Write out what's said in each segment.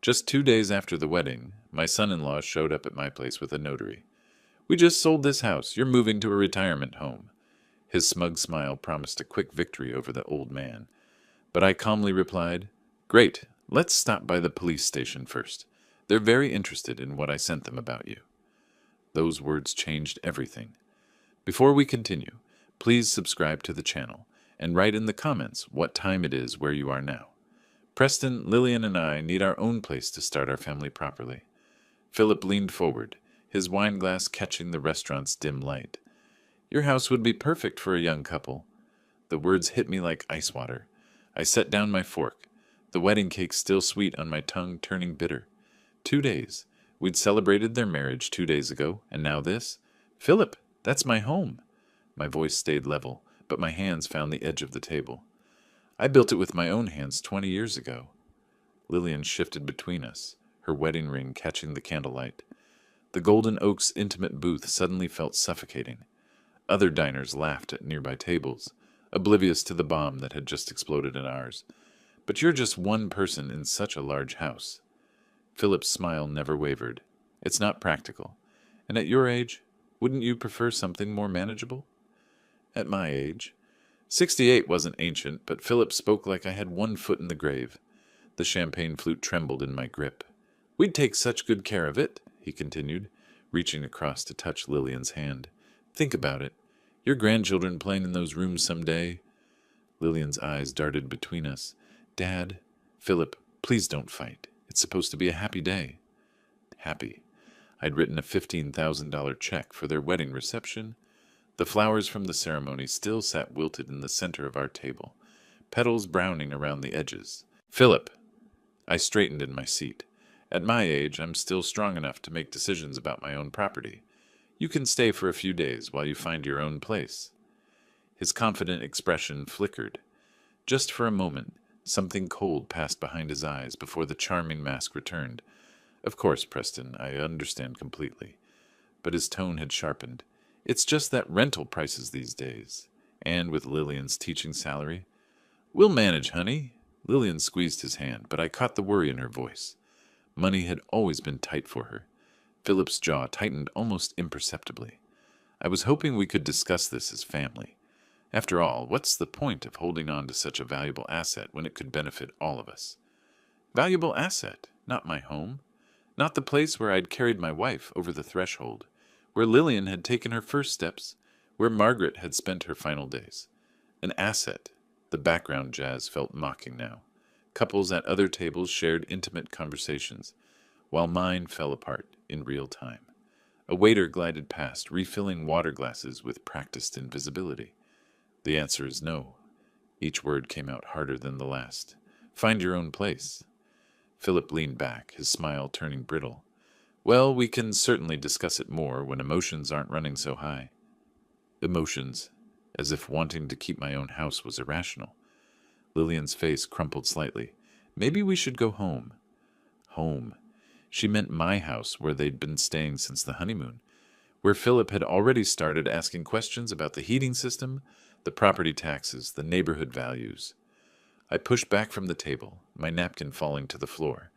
Just 2 days after the wedding, my son-in-law showed up at my place with a notary. "We just sold this house. You're moving to a retirement home." His smug smile promised a quick victory over the old man. But I calmly replied, "Great, let's stop by the police station first. They're very interested in what I sent them about you." Those words changed everything. Before we continue, please subscribe to the channel and write in the comments what time it is where you are now. Preston, Lillian, and I need our own place to start our family properly. Philip leaned forward, his wine glass catching the restaurant's dim light. "Your house would be perfect for a young couple." The words hit me like ice water. I set down my fork, the wedding cake still sweet on my tongue, turning bitter. 2 days. We'd celebrated their marriage 2 days ago, and now this? "Philip, that's my home." My voice stayed level, but my hands found the edge of the table. "I built it with my own hands 20 years ago." Lillian shifted between us, her wedding ring catching the candlelight. The Golden Oaks intimate booth suddenly felt suffocating. Other diners laughed at nearby tables, oblivious to the bomb that had just exploded in ours. "But you're just one person in such a large house." Philip's smile never wavered. "It's not practical. And at your age, wouldn't you prefer something more manageable?" "At my age?" 68 wasn't ancient, but Philip spoke like I had one foot in the grave. The champagne flute trembled in my grip. "We'd take such good care of it," he continued, reaching across to touch Lillian's hand. "Think about it. Your grandchildren playing in those rooms someday." Lillian's eyes darted between us. "Dad, Philip, please don't fight. It's supposed to be a happy day." Happy. I'd written a $15,000 check for their wedding reception. The flowers from the ceremony still sat wilted in the center of our table, petals browning around the edges. "Philip!" I straightened in my seat. "At my age, I'm still strong enough to make decisions about my own property. You can stay for a few days while you find your own place." His confident expression flickered. Just for a moment, something cold passed behind his eyes before the charming mask returned. "Of course, Preston, I understand completely." But his tone had sharpened. "It's just that rental prices these days. And with Lillian's teaching salary." "We'll manage, honey." Lillian squeezed his hand, but I caught the worry in her voice. Money had always been tight for her. Philip's jaw tightened almost imperceptibly. "I was hoping we could discuss this as family. After all, what's the point of holding on to such a valuable asset when it could benefit all of us?" Valuable asset, not my home. Not the place where I'd carried my wife over the threshold, where Lillian had taken her first steps, where Margaret had spent her final days. An asset. The background jazz felt mocking now. Couples at other tables shared intimate conversations, while mine fell apart in real time. A waiter glided past, refilling water glasses with practiced invisibility. The answer is no. Each word came out harder than the last. "Find your own place." Philip leaned back, his smile turning brittle. "Well, we can certainly discuss it more when emotions aren't running so high." Emotions, as if wanting to keep my own house was irrational. Lillian's face crumpled slightly. "Maybe we should go home." Home. She meant my house, where they'd been staying since the honeymoon, where Philip had already started asking questions about the heating system, the property taxes, the neighborhood values. I pushed back from the table, my napkin falling to the floor.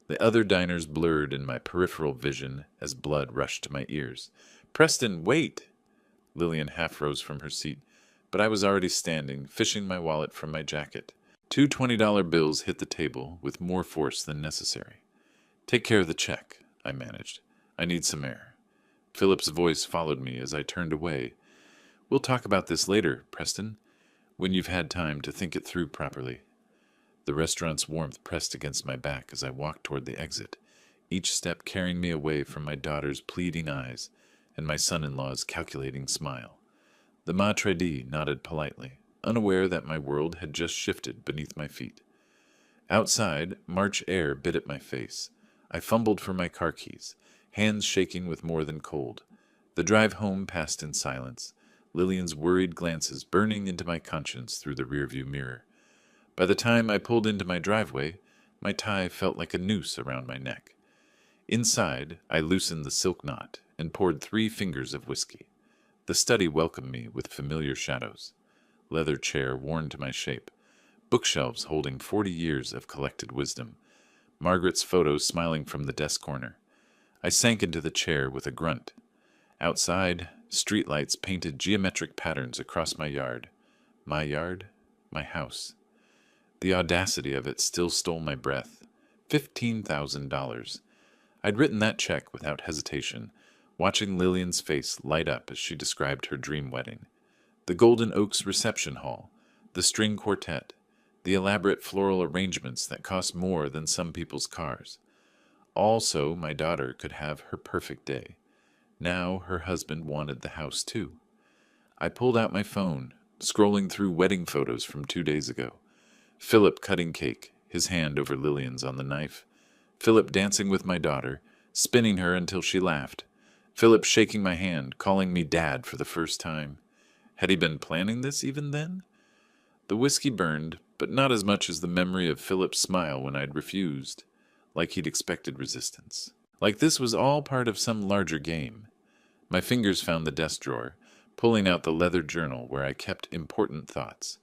The other diners blurred in my peripheral vision as blood rushed to my ears. "Preston, wait!" Lillian half rose from her seat, but I was already standing, fishing my wallet from my jacket. Two $20 bills hit the table with more force than necessary. "Take care of the check," I managed. "I need some air." Philip's voice followed me as I turned away. "We'll talk about this later, Preston, when you've had time to think it through properly." The restaurant's warmth pressed against my back as I walked toward the exit, each step carrying me away from my daughter's pleading eyes and my son-in-law's calculating smile. The maitre d' nodded politely, unaware that my world had just shifted beneath my feet. Outside, March air bit at my face. I fumbled for my car keys, hands shaking with more than cold. The drive home passed in silence, Lillian's worried glances burning into my conscience through the rearview mirror. By the time I pulled into my driveway, my tie felt like a noose around my neck. Inside, I loosened the silk knot and poured 3 fingers of whiskey. The study welcomed me with familiar shadows. Leather chair worn to my shape, bookshelves holding 40 years of collected wisdom, Margaret's photo smiling from the desk corner. I sank into the chair with a grunt. Outside, streetlights painted geometric patterns across my yard. My yard, my house. The audacity of it still stole my breath. $15,000. I'd written that check without hesitation, watching Lillian's face light up as she described her dream wedding. The Golden Oaks reception hall, the string quartet, the elaborate floral arrangements that cost more than some people's cars. Also, my daughter could have her perfect day. Now her husband wanted the house too. I pulled out my phone, scrolling through wedding photos from 2 days ago. Philip cutting cake, his hand over Lillian's on the knife. Philip dancing with my daughter, spinning her until she laughed. Philip shaking my hand, calling me Dad for the first time. Had he been planning this even then? The whiskey burned, but not as much as the memory of Philip's smile when I'd refused, like he'd expected resistance. Like this was all part of some larger game. My fingers found the desk drawer, pulling out the leather journal where I kept important thoughts.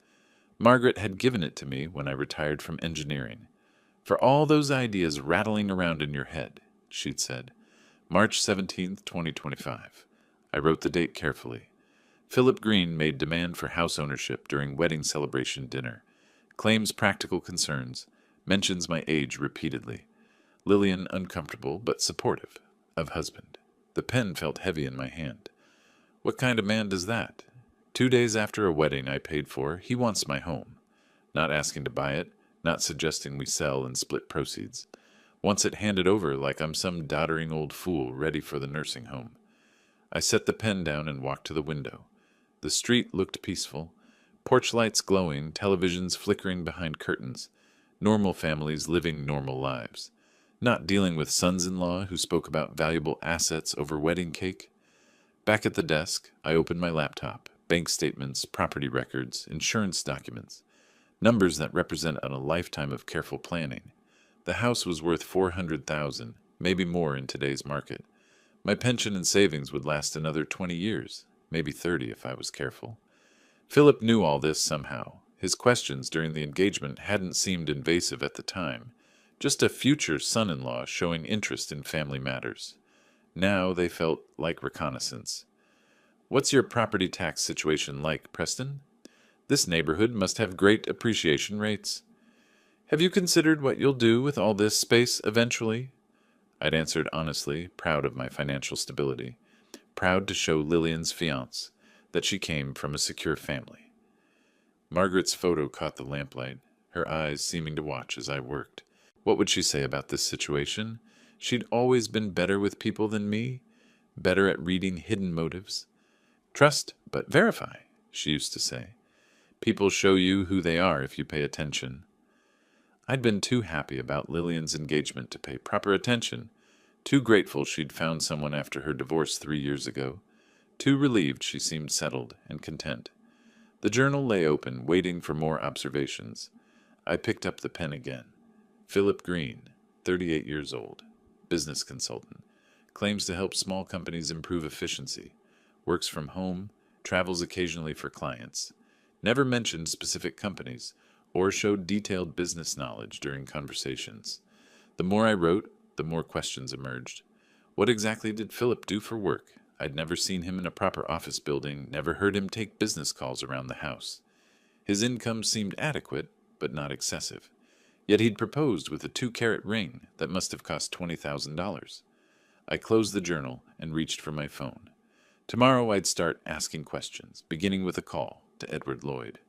Margaret had given it to me when I retired from engineering. For all those ideas rattling around in your head, she'd said. March 17th, 2025. I wrote the date carefully. Philip Green made demand for house ownership during wedding celebration dinner. Claims practical concerns. Mentions my age repeatedly. Lillian uncomfortable but supportive of husband. The pen felt heavy in my hand. What kind of man does that? 2 days after a wedding I paid for, he wants my home. Not asking to buy it, not suggesting we sell and split proceeds. Wants it handed over like I'm some doddering old fool ready for the nursing home. I set the pen down and walked to the window. The street looked peaceful. Porch lights glowing, televisions flickering behind curtains. Normal families living normal lives. Not dealing with sons-in-law who spoke about valuable assets over wedding cake. Back at the desk, I opened my laptop. Bank statements, property records, insurance documents. Numbers that represent a lifetime of careful planning. The house was worth $400,000, maybe more in today's market. My pension and savings would last another 20 years, maybe 30 if I was careful. Philip knew all this somehow. His questions during the engagement hadn't seemed invasive at the time. Just a future son-in-law showing interest in family matters. Now they felt like reconnaissance. What's your property tax situation like, Preston? This neighborhood must have great appreciation rates. Have you considered what you'll do with all this space eventually? I'd answered honestly, proud of my financial stability, proud to show Lillian's fiancé that she came from a secure family. Margaret's photo caught the lamplight, her eyes seeming to watch as I worked. What would she say about this situation? She'd always been better with people than me, better at reading hidden motives. Trust, but verify, she used to say. People show you who they are if you pay attention. I'd been too happy about Lillian's engagement to pay proper attention, too grateful she'd found someone after her divorce 3 years ago, too relieved she seemed settled and content. The journal lay open, waiting for more observations. I picked up the pen again. Philip Green, 38 years old, business consultant, claims to help small companies improve efficiency, works from home, travels occasionally for clients, never mentioned specific companies, or showed detailed business knowledge during conversations. The more I wrote, the more questions emerged. What exactly did Philip do for work? I'd never seen him in a proper office building, never heard him take business calls around the house. His income seemed adequate, but not excessive. Yet he'd proposed with a 2-carat ring that must have cost $20,000. I closed the journal and reached for my phone. Tomorrow I'd start asking questions, beginning with a call to Edward Lloyd.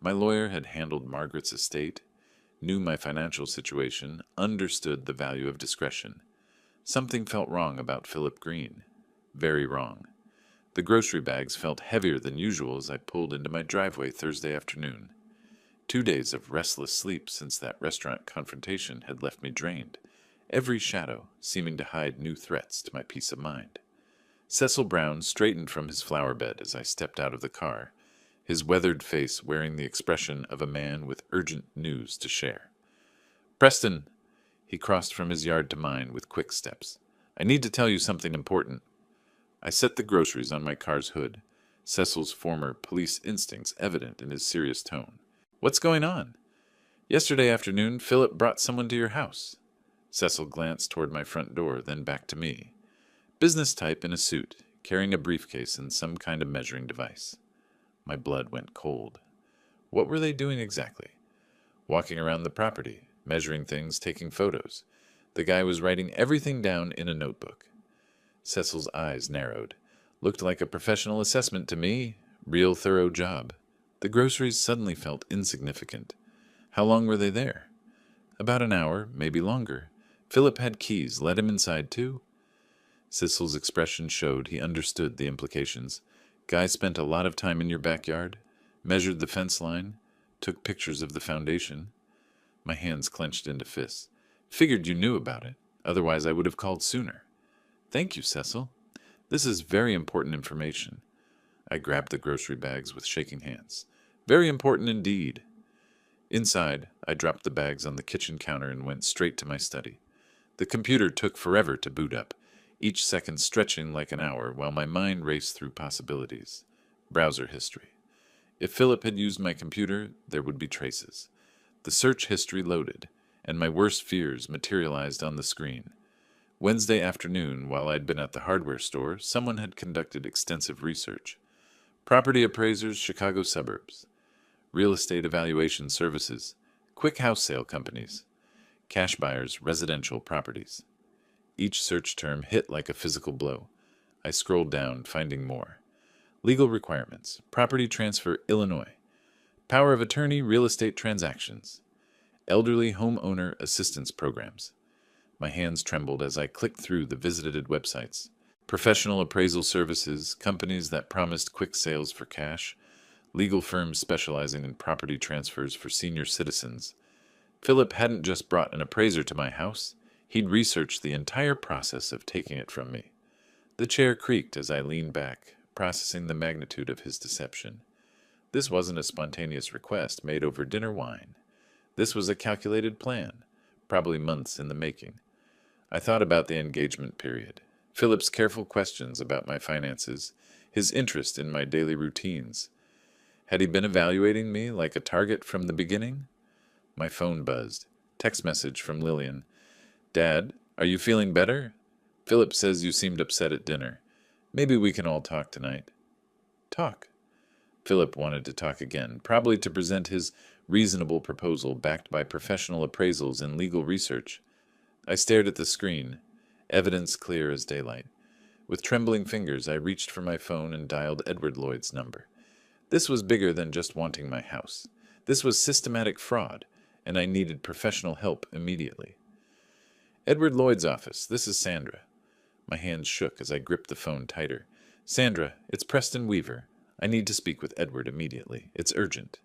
My lawyer had handled Margaret's estate, knew my financial situation, understood the value of discretion. Something felt wrong about Philip Green. Very wrong. The grocery bags felt heavier than usual as I pulled into my driveway Thursday afternoon. 2 days of restless sleep since that restaurant confrontation had left me drained, every shadow seeming to hide new threats to my peace of mind. Cecil Brown straightened from his flower bed as I stepped out of the car, his weathered face wearing the expression of a man with urgent news to share. Preston! He crossed from his yard to mine with quick steps. I need to tell you something important. I set the groceries on my car's hood, Cecil's former police instincts evident in his serious tone. What's going on? Yesterday afternoon, Philip brought someone to your house. Cecil glanced toward my front door, then back to me. Business type in a suit, carrying a briefcase and some kind of measuring device. My blood went cold. What were they doing exactly? Walking around the property, measuring things, taking photos. The guy was writing everything down in a notebook. Cecil's eyes narrowed. Looked like a professional assessment to me. Real thorough job. The groceries suddenly felt insignificant. How long were they there? About an hour, maybe longer. Philip had keys. Let him inside, too. Cecil's expression showed he understood the implications. Guy spent a lot of time in your backyard, measured the fence line, took pictures of the foundation. My hands clenched into fists. Figured you knew about it. Otherwise, I would have called sooner. Thank you, Cecil. This is very important information. I grabbed the grocery bags with shaking hands. Very important indeed. Inside, I dropped the bags on the kitchen counter and went straight to my study. The computer took forever to boot up, each second stretching like an hour while my mind raced through possibilities. Browser history. If Philip had used my computer, there would be traces. The search history loaded, and my worst fears materialized on the screen. Wednesday afternoon, while I'd been at the hardware store, someone had conducted extensive research. Property appraisers, Chicago suburbs. Real estate evaluation services. Quick house sale companies. Cash buyers, residential properties. Each search term hit like a physical blow. I scrolled down, finding more. Legal requirements. Property transfer, Illinois. Power of attorney, real estate transactions. Elderly homeowner assistance programs. My hands trembled as I clicked through the visited websites. Professional appraisal services, companies that promised quick sales for cash, legal firms specializing in property transfers for senior citizens. Philip hadn't just brought an appraiser to my house, he'd researched the entire process of taking it from me. The chair creaked as I leaned back, processing the magnitude of his deception. This wasn't a spontaneous request made over dinner wine. This was a calculated plan, probably months in the making. I thought about the engagement period, Philip's careful questions about my finances, his interest in my daily routines. Had he been evaluating me like a target from the beginning? My phone buzzed. Text message from Lillian. Dad, are you feeling better? Philip says you seemed upset at dinner. Maybe we can all talk tonight. Talk. Philip wanted to talk again, probably to present his reasonable proposal backed by professional appraisals and legal research. I stared at the screen, evidence clear as daylight. With trembling fingers, I reached for my phone and dialed Edward Lloyd's number. This was bigger than just wanting my house. This was systematic fraud, and I needed professional help immediately. Edward Lloyd's office. This is Sandra. My hands shook as I gripped the phone tighter. Sandra, it's Preston Weaver. I need to speak with Edward immediately. It's urgent.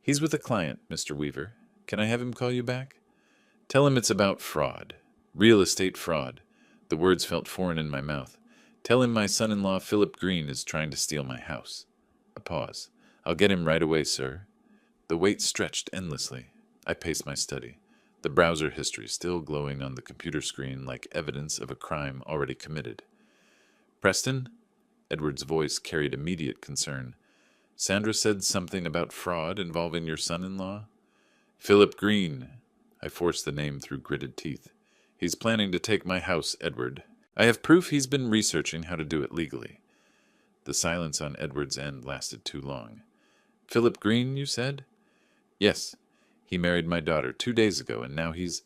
He's with a client, Mr. Weaver. Can I have him call you back? Tell him it's about fraud. Real estate fraud. The words felt foreign in my mouth. Tell him my son-in-law, Philip Green, is trying to steal my house. A pause. I'll get him right away, sir. The wait stretched endlessly. I paced my study, the browser history still glowing on the computer screen like evidence of a crime already committed. Preston? Edward's voice carried immediate concern. Sandra said something about fraud involving your son-in-law? Philip Green. I forced the name through gritted teeth. He's planning to take my house, Edward. I have proof he's been researching how to do it legally. The silence on Edward's end lasted too long. Philip Green, you said? Yes. He married my daughter 2 days ago, and now he's...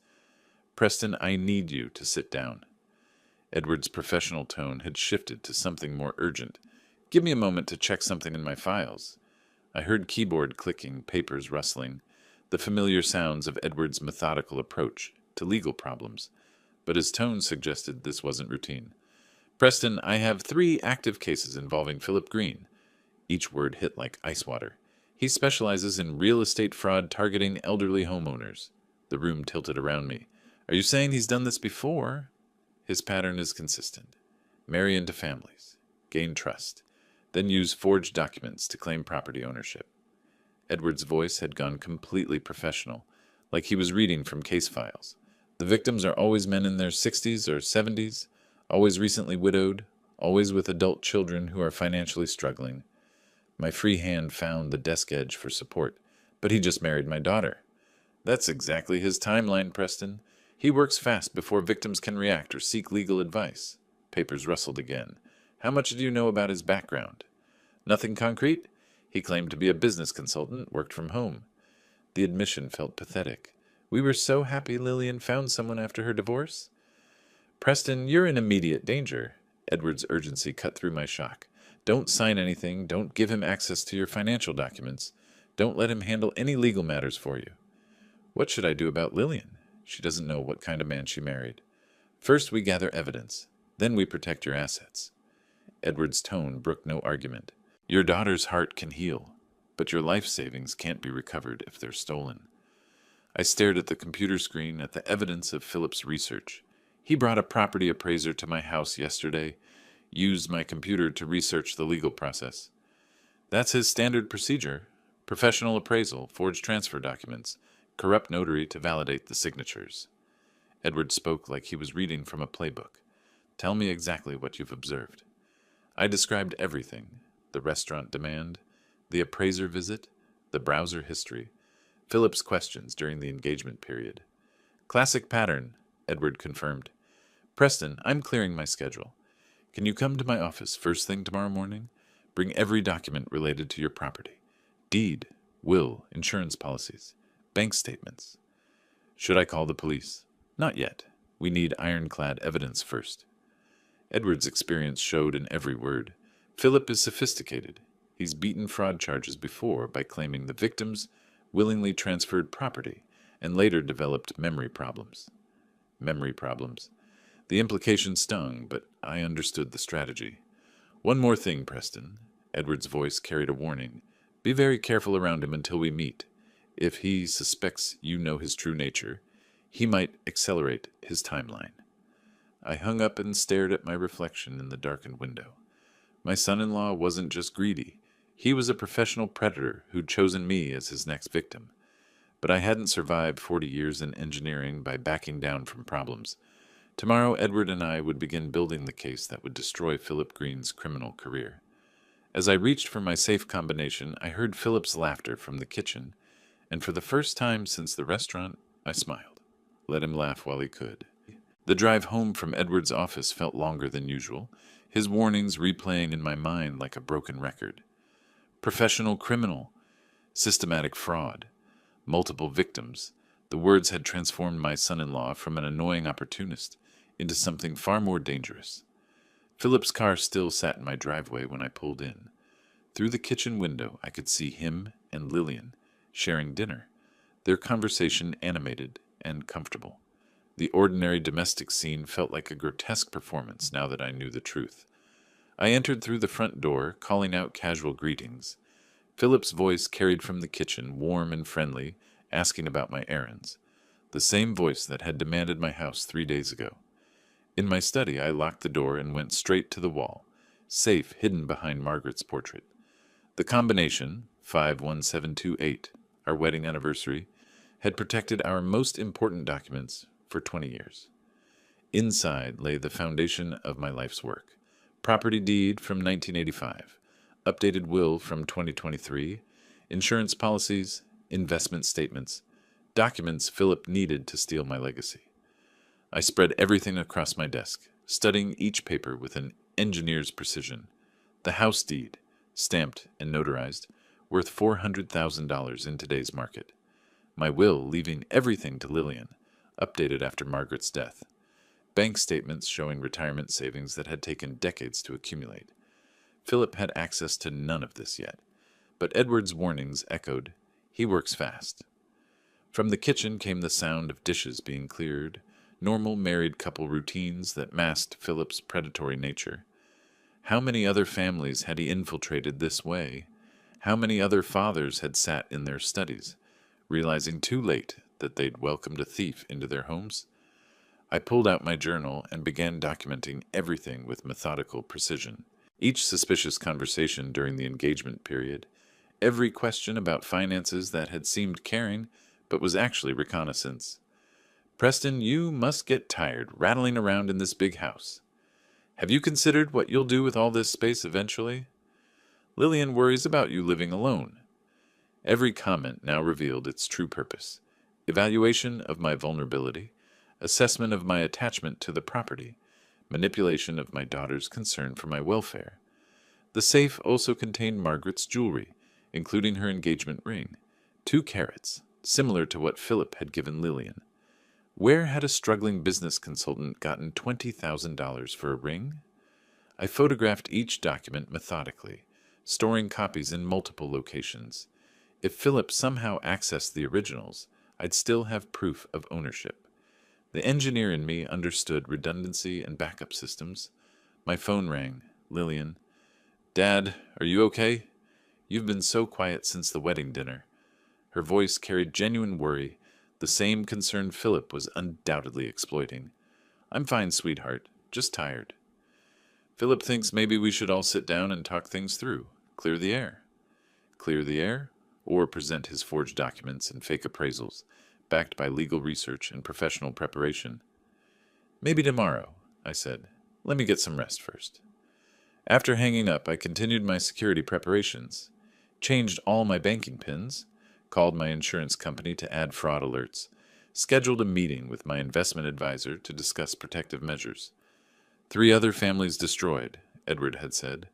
Preston, I need you to sit down. Edward's professional tone had shifted to something more urgent. Give me a moment to check something in my files. I heard keyboard clicking, papers rustling, the familiar sounds of Edward's methodical approach to legal problems, but his tone suggested this wasn't routine. Preston, I have 3 active cases involving Philip Green. Each word hit like ice water. He specializes in real estate fraud targeting elderly homeowners. The room tilted around me. Are you saying he's done this before? His pattern is consistent. Marry into families, gain trust, then use forged documents to claim property ownership. Edward's voice had gone completely professional, like he was reading from case files. The victims are always men in their 60s or 70s, always recently widowed, always with adult children who are financially struggling. My free hand found the desk edge for support, but he just married my daughter. That's exactly his timeline, Preston. He works fast before victims can react or seek legal advice. Papers rustled again. How much do you know about his background? Nothing concrete? He claimed to be a business consultant, worked from home. The admission felt pathetic. We were so happy Lillian found someone after her divorce. Preston, you're in immediate danger. Edward's urgency cut through my shock. Don't sign anything. Don't give him access to your financial documents. Don't let him handle any legal matters for you. What should I do about Lillian? She doesn't know what kind of man she married. First we gather evidence. Then we protect your assets. Edward's tone brooked no argument. Your daughter's heart can heal, but your life savings can't be recovered if they're stolen. I stared at the computer screen at the evidence of Philip's research. He brought a property appraiser to my house yesterday, used my computer to research the legal process. That's his standard procedure. Professional appraisal, forged transfer documents, corrupt notary to validate the signatures. Edward spoke like he was reading from a playbook. Tell me exactly what you've observed. I described everything. The restaurant demand, the appraiser visit, the browser history, Philip's questions during the engagement period. Classic pattern, Edward confirmed. Preston, I'm clearing my schedule. Can you come to my office first thing tomorrow morning? Bring every document related to your property. Deed, will, insurance policies, bank statements. Should I call the police? Not yet. We need ironclad evidence first. Edward's experience showed in every word. Philip is sophisticated. He's beaten fraud charges before by claiming the victims willingly transferred property and later developed memory problems. Memory problems. The implication stung, but I understood the strategy. One more thing, Preston. Edward's voice carried a warning. Be very careful around him until we meet. If he suspects you know his true nature, he might accelerate his timeline. I hung up and stared at my reflection in the darkened window. My son-in-law wasn't just greedy. He was a professional predator who'd chosen me as his next victim. But I hadn't survived 40 years in engineering by backing down from problems. Tomorrow, Edward and I would begin building the case that would destroy Philip Green's criminal career. As I reached for my safe combination, I heard Philip's laughter from the kitchen, and for the first time since the restaurant, I smiled. Let him laugh while he could. The drive home from Edward's office felt longer than usual, his warnings replaying in my mind like a broken record. Professional criminal, systematic fraud, multiple victims. The words had transformed my son-in-law from an annoying opportunist into something far more dangerous. Philip's car still sat in my driveway when I pulled in. Through the kitchen window, I could see him and Lillian sharing dinner, their conversation animated and comfortable. The ordinary domestic scene felt like a grotesque performance now that I knew the truth. I entered through the front door, calling out casual greetings. Philip's voice carried from the kitchen, warm and friendly, asking about my errands. The same voice that had demanded my house 3 days ago. In my study, I locked the door and went straight to the wall, safe hidden behind Margaret's portrait. The combination, 51728, our wedding anniversary, had protected our most important documents for 20 years. Inside lay the foundation of my life's work. Property deed from 1985, updated will from 2023, insurance policies, investment statements, documents Philip needed to steal my legacy. I spread everything across my desk, studying each paper with an engineer's precision. The house deed, stamped and notarized, worth $400,000 in today's market. My will leaving everything to Lillian, updated after Margaret's death. Bank statements showing retirement savings that had taken decades to accumulate. Philip had access to none of this yet, but Edward's warnings echoed, "He works fast." From the kitchen came the sound of dishes being cleared, normal married couple routines that masked Philip's predatory nature. How many other families had he infiltrated this way? How many other fathers had sat in their studies, realizing too late that they'd welcomed a thief into their homes? I pulled out my journal and began documenting everything with methodical precision. Each suspicious conversation during the engagement period, every question about finances that had seemed caring but was actually reconnaissance. Preston, you must get tired rattling around in this big house. Have you considered what you'll do with all this space eventually? Lillian worries about you living alone. Every comment now revealed its true purpose. Evaluation of my vulnerability, assessment of my attachment to the property, manipulation of my daughter's concern for my welfare. The safe also contained Margaret's jewelry, including her engagement ring, 2 carats, similar to what Philip had given Lillian. Where had a struggling business consultant gotten $20,000 for a ring? I photographed each document methodically, storing copies in multiple locations. If Philip somehow accessed the originals, I'd still have proof of ownership. The engineer in me understood redundancy and backup systems. My phone rang. Lillian. "Dad, are you okay? You've been so quiet since the wedding dinner." Her voice carried genuine worry, the same concern Philip was undoubtedly exploiting. "I'm fine, sweetheart. Just tired." "Philip thinks maybe we should all sit down and talk things through. Clear the air." Clear the air? Or present his forged documents and fake appraisals, backed by legal research and professional preparation. "Maybe tomorrow," I said. "Let me get some rest first." After hanging up, I continued my security preparations, changed all my banking pins, called my insurance company to add fraud alerts, scheduled a meeting with my investment advisor to discuss protective measures. 3 other families destroyed, Edward had said.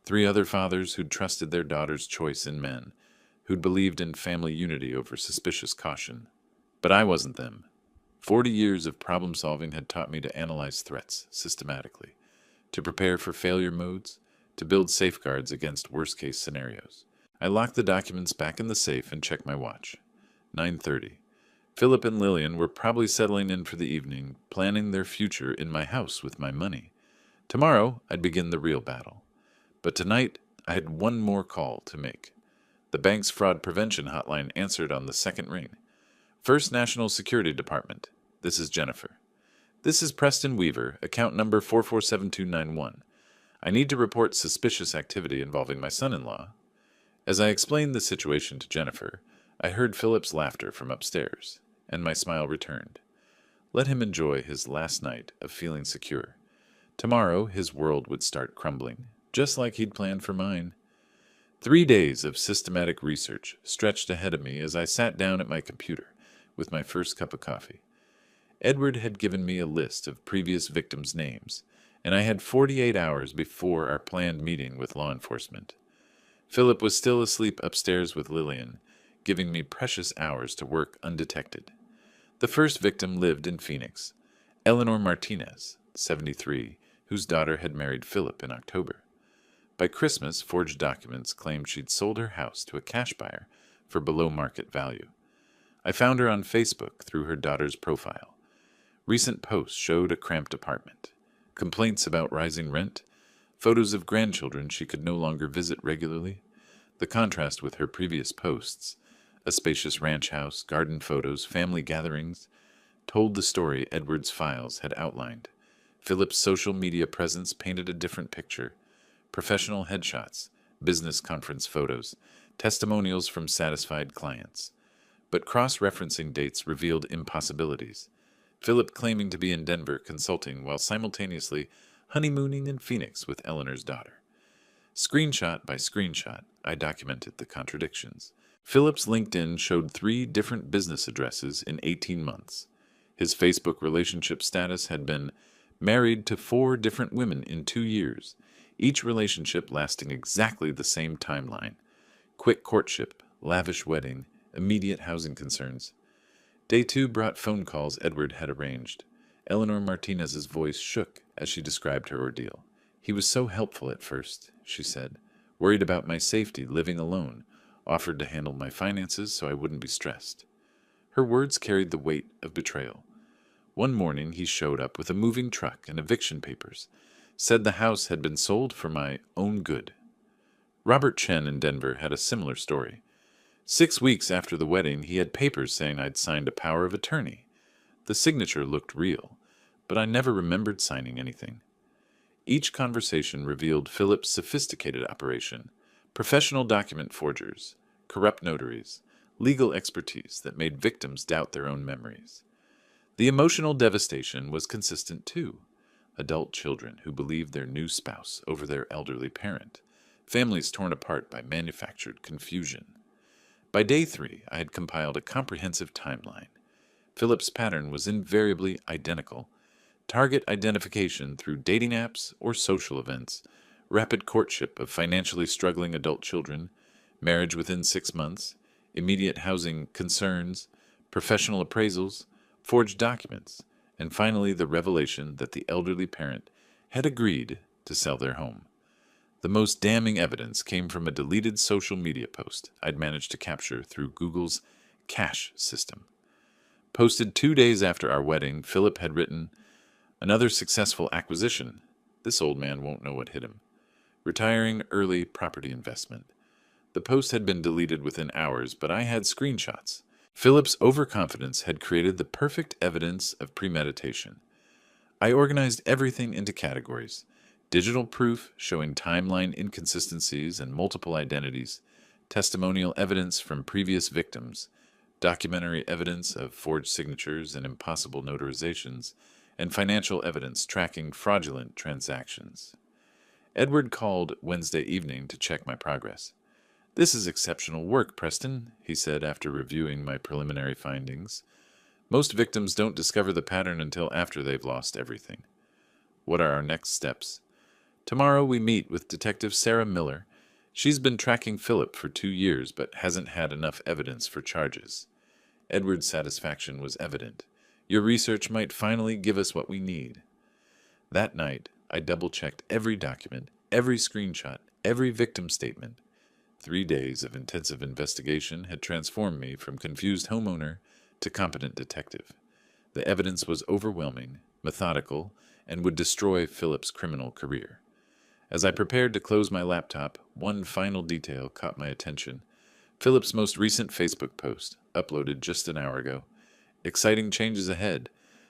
3 other fathers who'd trusted their daughter's choice in men, who'd believed in family unity over suspicious caution. But I wasn't them. 40 years of problem solving had taught me to analyze threats systematically, to prepare for failure modes, to build safeguards against worst-case scenarios. I locked the documents back in the safe and checked my watch. 9:30. Philip and Lillian were probably settling in for the evening, planning their future in my house with my money. Tomorrow, I'd begin the real battle. But tonight, I had one more call to make. The bank's fraud prevention hotline answered on the second ring. "First National Security Department. This is Jennifer." "This is Preston Weaver, account number 447291. I need to report suspicious activity involving my son-in-law." As I explained the situation to Jennifer, I heard Philip's laughter from upstairs, and my smile returned. Let him enjoy his last night of feeling secure. Tomorrow his world would start crumbling, just like he'd planned for mine. 3 days of systematic research stretched ahead of me as I sat down at my computer with my first cup of coffee. Edward had given me a list of previous victims' names, and I had 48 hours before our planned meeting with law enforcement. Philip was still asleep upstairs with Lillian, giving me precious hours to work undetected. The first victim lived in Phoenix, Eleanor Martinez, 73, whose daughter had married Philip in October. By Christmas, forged documents claimed she'd sold her house to a cash buyer for below-market value. I found her on Facebook through her daughter's profile. Recent posts showed a cramped apartment, complaints about rising rent, photos of grandchildren she could no longer visit regularly. The contrast with her previous posts, a spacious ranch house, garden photos, family gatherings, told the story Edward's files had outlined. Philip's social media presence painted a different picture. Professional headshots, business conference photos, testimonials from satisfied clients. But cross-referencing dates revealed impossibilities. Philip claiming to be in Denver consulting while simultaneously honeymooning in Phoenix with Eleanor's daughter. Screenshot by screenshot, I documented the contradictions. Philip's LinkedIn showed 3 different business addresses in 18 months. His Facebook relationship status had been married to 4 different women in 2 years, each relationship lasting exactly the same timeline. Quick courtship, lavish wedding, immediate housing concerns. Day 2 brought phone calls Edward had arranged. Eleanor Martinez's voice shook as she described her ordeal. "He was so helpful at first," she said, "worried about my safety living alone, offered to handle my finances so I wouldn't be stressed." Her words carried the weight of betrayal. One morning he showed up with a moving truck and eviction papers, said the house had been sold for my own good. Robert Chen in Denver had a similar story. 6 weeks after the wedding, he had papers saying I'd signed a power of attorney. The signature looked real, but I never remembered signing anything. Each conversation revealed Philip's sophisticated operation, professional document forgers, corrupt notaries, legal expertise that made victims doubt their own memories. The emotional devastation was consistent too. Adult children who believed their new spouse over their elderly parent, families torn apart by manufactured confusion. By day 3, I had compiled a comprehensive timeline. Philip's pattern was invariably identical: target identification through dating apps or social events, rapid courtship of financially struggling adult children, marriage within 6 months, immediate housing concerns, professional appraisals, forged documents, and finally the revelation that the elderly parent had agreed to sell their home. The most damning evidence came from a deleted social media post I'd managed to capture through Google's cache system. Posted 2 days after our wedding, Philip had written, "Another successful acquisition. This old man won't know what hit him. Retiring early property investment." The post had been deleted within hours, but I had screenshots. Philip's overconfidence had created the perfect evidence of premeditation. I organized everything into categories: digital proof showing timeline inconsistencies and multiple identities, testimonial evidence from previous victims, documentary evidence of forged signatures and impossible notarizations, and financial evidence tracking fraudulent transactions. Edward called Wednesday evening to check my progress. "This is exceptional work, Preston," he said after reviewing my preliminary findings. "Most victims don't discover the pattern until after they've lost everything." "What are our next steps?" "Tomorrow we meet with Detective Sarah Miller. She's been tracking Philip for 2 years but hasn't had enough evidence for charges." Edward's satisfaction was evident. "Your research might finally give us what we need." That night, I double-checked every document, every screenshot, every victim statement. 3 days of intensive investigation had transformed me from confused homeowner to competent detective. The evidence was overwhelming, methodical, and would destroy Philip's criminal career. As I prepared to close my laptop, one final detail caught my attention. Philip's most recent Facebook post, uploaded just an hour ago. "Exciting changes ahead.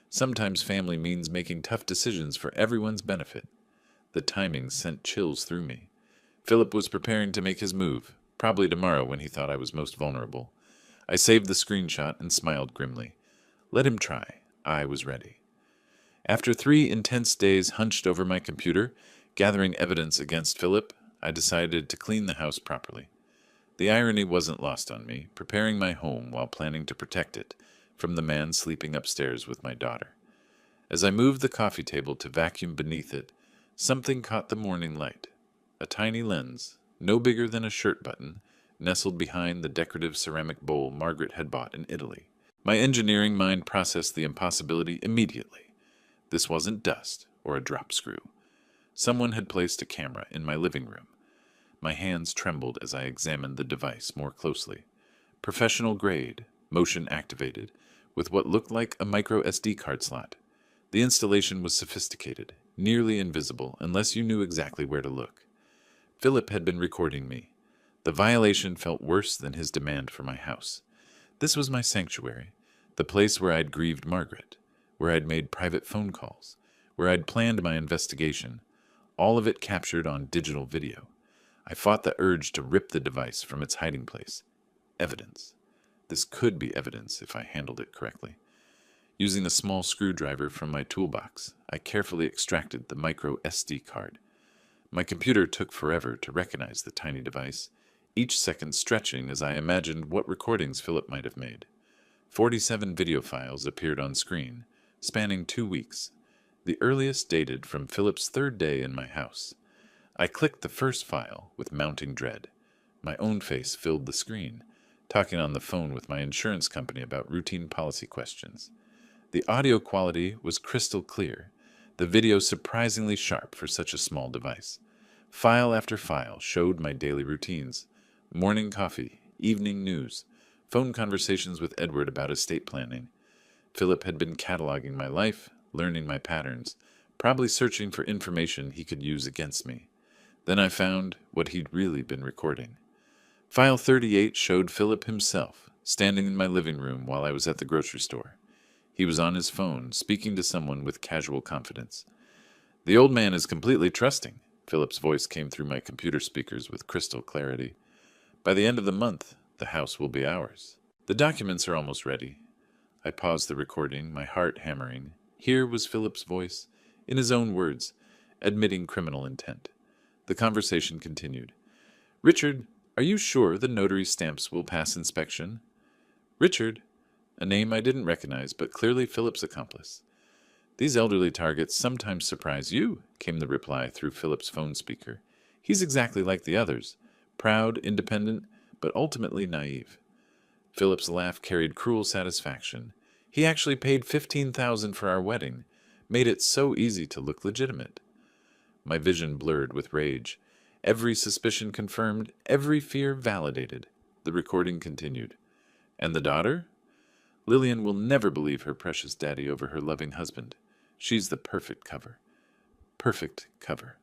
Sometimes family means making tough decisions for everyone's benefit." The timing sent chills through me. Philip was preparing to make his move, probably tomorrow when he thought I was most vulnerable. I saved the screenshot and smiled grimly. Let him try. I was ready. After 3 intense days hunched over my computer, gathering evidence against Philip, I decided to clean the house properly. The irony wasn't lost on me, preparing my home while planning to protect it from the man sleeping upstairs with my daughter. As I moved the coffee table to vacuum beneath it, something caught the morning light. A tiny lens, no bigger than a shirt button, nestled behind the decorative ceramic bowl Margaret had bought in Italy. My engineering mind processed the impossibility immediately. This wasn't dust or a drop screw. Someone had placed a camera in my living room. My hands trembled as I examined the device more closely. Professional grade, motion activated, with what looked like a micro SD card slot. The installation was sophisticated, nearly invisible unless you knew exactly where to look. Philip had been recording me. The violation felt worse than his demand for my house. This was my sanctuary, the place where I'd grieved Margaret, where I'd made private phone calls, where I'd planned my investigation, all of it captured on digital video. I fought the urge to rip the device from its hiding place. Evidence. This could be evidence if I handled it correctly. Using a small screwdriver from my toolbox, I carefully extracted the micro SD card. My computer took forever to recognize the tiny device, each second stretching as I imagined what recordings Philip might have made. 47 video files appeared on screen, spanning 2 weeks. The earliest dated from Philip's 3rd day in my house. I clicked the first file with mounting dread. My own face filled the screen, talking on the phone with my insurance company about routine policy questions. The audio quality was crystal clear, the video surprisingly sharp for such a small device. File after file showed my daily routines: morning coffee, evening news, phone conversations with Edward about estate planning. Philip had been cataloging my life, learning my patterns, probably searching for information he could use against me. Then I found what he'd really been recording. File 38 showed Philip himself, standing in my living room while I was at the grocery store. He was on his phone, speaking to someone with casual confidence. "The old man is completely trusting." Philip's voice came through my computer speakers with crystal clarity. "By the end of the month, the house will be ours. The documents are almost ready." I paused the recording, my heart hammering. Here was Philip's voice, in his own words, admitting criminal intent. The conversation continued. "Richard, are you sure the notary stamps will pass inspection?" "Richard, a name I didn't recognize, but clearly Philip's accomplice. "These elderly targets sometimes surprise you," came the reply through Philip's phone speaker. "He's exactly like the others, proud, independent, but ultimately naive." Philip's laugh carried cruel satisfaction. "He actually paid $15,000 for our wedding, made it so easy to look legitimate." My vision blurred with rage. Every suspicion confirmed, every fear validated. The recording continued. "And the daughter? Lillian will never believe her precious daddy over her loving husband. She's the perfect cover. Perfect cover.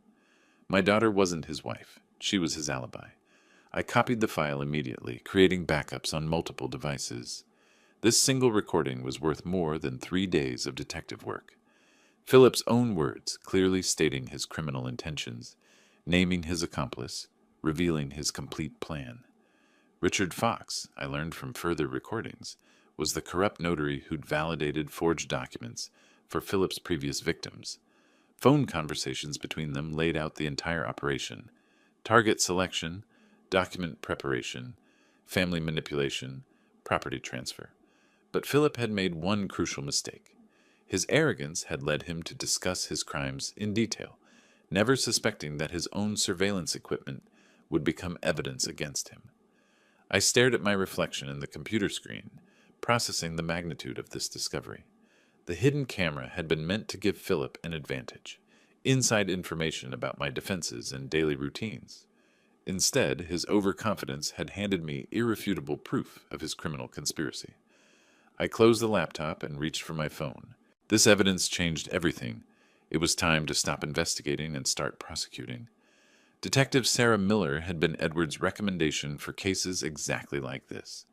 My daughter wasn't his wife. She was his alibi." I copied the file immediately, creating backups on multiple devices. This single recording was worth more than 3 days of detective work. Philip's own words, clearly stating his criminal intentions, naming his accomplice, revealing his complete plan. Richard Fox, I learned from further recordings, was the corrupt notary who'd validated forged documents for Philip's previous victims. Phone conversations between them laid out the entire operation: target selection, document preparation, family manipulation, property transfer. But Philip had made one crucial mistake. His arrogance had led him to discuss his crimes in detail, never suspecting that his own surveillance equipment would become evidence against him. I stared at my reflection in the computer screen, processing the magnitude of this discovery. The hidden camera had been meant to give Philip an advantage, inside information about my defenses and daily routines. Instead, his overconfidence had handed me irrefutable proof of his criminal conspiracy. I closed the laptop and reached for my phone. This evidence changed everything. It was time to stop investigating and start prosecuting. Detective Sarah Miller had been Edward's recommendation for cases exactly like this.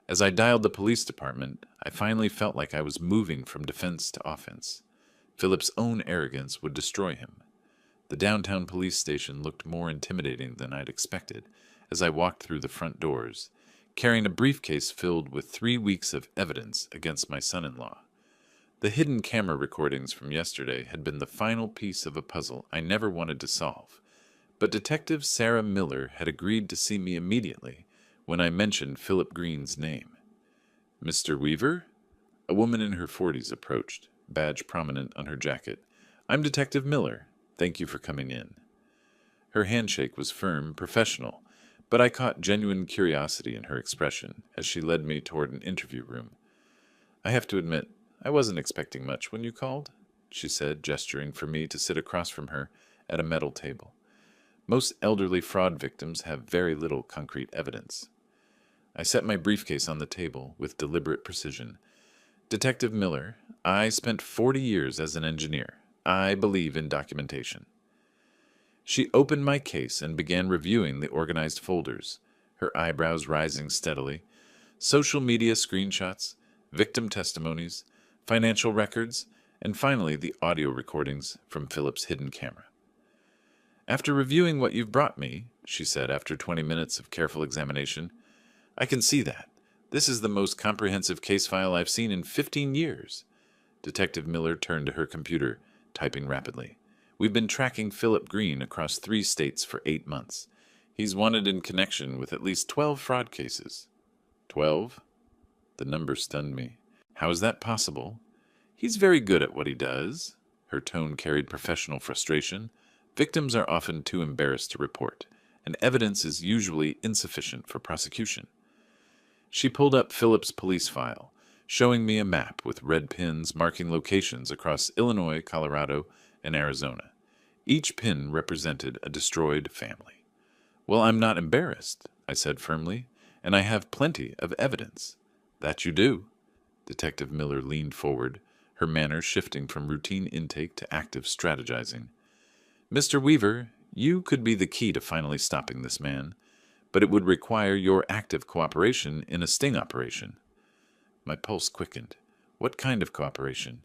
As I dialed the police department, I finally felt like I was moving from defense to offense. Philip's own arrogance would destroy him. The downtown police station looked more intimidating than I'd expected as I walked through the front doors, carrying a briefcase filled with 3 weeks of evidence against my son-in-law. The hidden camera recordings from yesterday had been the final piece of a puzzle I never wanted to solve, but Detective Sarah Miller had agreed to see me immediately when I mentioned Philip Green's name. "Mr. Weaver?" A woman in her 40s approached, badge prominent on her jacket. "I'm Detective Miller. Thank you for coming in." Her handshake was firm, professional, but I caught genuine curiosity in her expression as she led me toward an interview room. "I have to admit, I wasn't expecting much when you called," she said, gesturing for me to sit across from her at a metal table. "Most elderly fraud victims have very little concrete evidence." I set my briefcase on the table with deliberate precision. "Detective Miller, I spent 40 years as an engineer. I believe in documentation." She opened my case and began reviewing the organized folders, her eyebrows rising steadily. Social media screenshots, victim testimonies, financial records, and finally the audio recordings from Philip's hidden camera. "After reviewing what you've brought me," she said after 20 minutes of careful examination, "I can see that. This is the most comprehensive case file I've seen in 15 years. Detective Miller turned to her computer, typing rapidly. "We've been tracking Philip Green across 3 states for 8 months. He's wanted in connection with at least 12 fraud cases." 12? The number stunned me. "How is that possible?" "He's very good at what he does." Her tone carried professional frustration. "Victims are often too embarrassed to report, and evidence is usually insufficient for prosecution." She pulled up Philip's police file, showing me a map with red pins marking locations across Illinois, Colorado, and Arizona. Each pin represented a destroyed family. "Well, I'm not embarrassed," I said firmly, "and I have plenty of evidence." "That you do." Detective Miller leaned forward, her manner shifting from routine intake to active strategizing. "Mr. Weaver, you could be the key to finally stopping this man, but it would require your active cooperation in a sting operation." My pulse quickened. "What kind of cooperation?"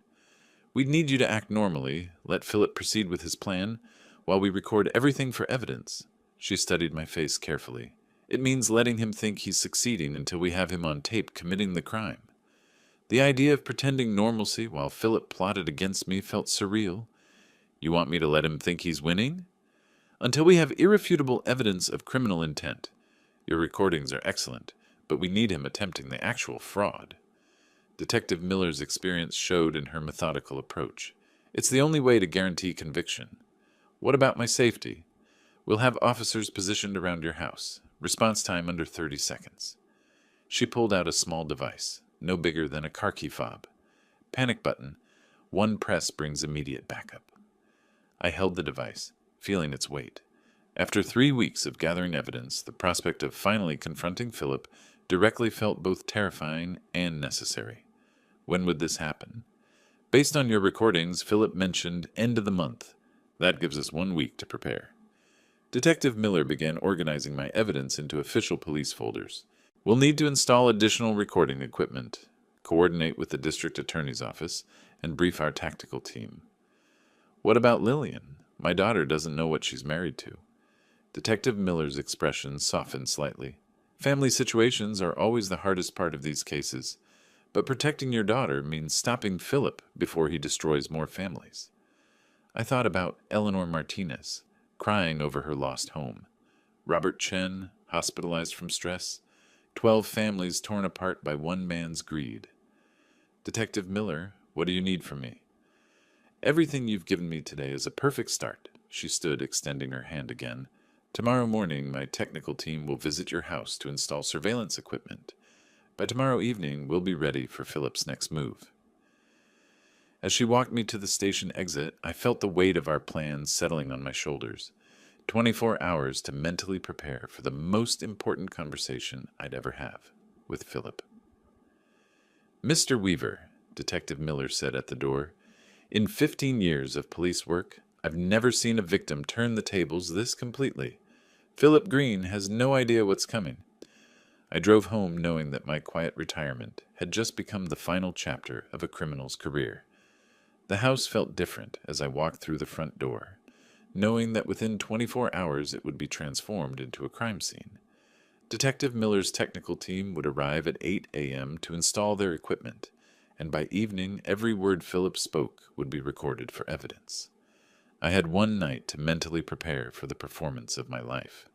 "We'd need you to act normally, let Philip proceed with his plan, while we record everything for evidence." She studied my face carefully. "It means letting him think he's succeeding until we have him on tape committing the crime." The idea of pretending normalcy while Philip plotted against me felt surreal. "You want me to let him think he's winning?" "Until we have irrefutable evidence of criminal intent. Your recordings are excellent, but we need him attempting the actual fraud." Detective Miller's experience showed in her methodical approach. It's the only way to guarantee conviction. What about my safety? We'll have officers positioned around your house. Response time under 30 seconds. She pulled out a small device, no bigger than a car key fob. Panic button. One press brings immediate backup. I held the device, feeling its weight. After 3 weeks of gathering evidence, the prospect of finally confronting Philip directly felt both terrifying and necessary. When would this happen? Based on your recordings, Philip mentioned end of the month. That gives us 1 week to prepare. Detective Miller began organizing my evidence into official police folders. We'll need to install additional recording equipment, coordinate with the district attorney's office, and brief our tactical team. What about Lillian? My daughter doesn't know what she's married to. Detective Miller's expression softened slightly. Family situations are always the hardest part of these cases, but protecting your daughter means stopping Philip before he destroys more families. I thought about Eleanor Martinez, crying over her lost home. Robert Chen, hospitalized from stress. 12 families torn apart by one man's greed. Detective Miller, what do you need from me? Everything you've given me today is a perfect start. She stood, extending her hand again. Tomorrow morning, my technical team will visit your house to install surveillance equipment. By tomorrow evening, we'll be ready for Philip's next move. As she walked me to the station exit, I felt the weight of our plans settling on my shoulders. 24 hours to mentally prepare for the most important conversation I'd ever have with Philip. Mr. Weaver, Detective Miller said at the door, in 15 years of police work, I've never seen a victim turn the tables this completely. Philip Green has no idea what's coming. I drove home knowing that my quiet retirement had just become the final chapter of a criminal's career. The house felt different as I walked through the front door, knowing that within 24 hours it would be transformed into a crime scene. Detective Miller's technical team would arrive at 8 a.m. to install their equipment, and by evening every word Philip spoke would be recorded for evidence. I had one night to mentally prepare for the performance of my life.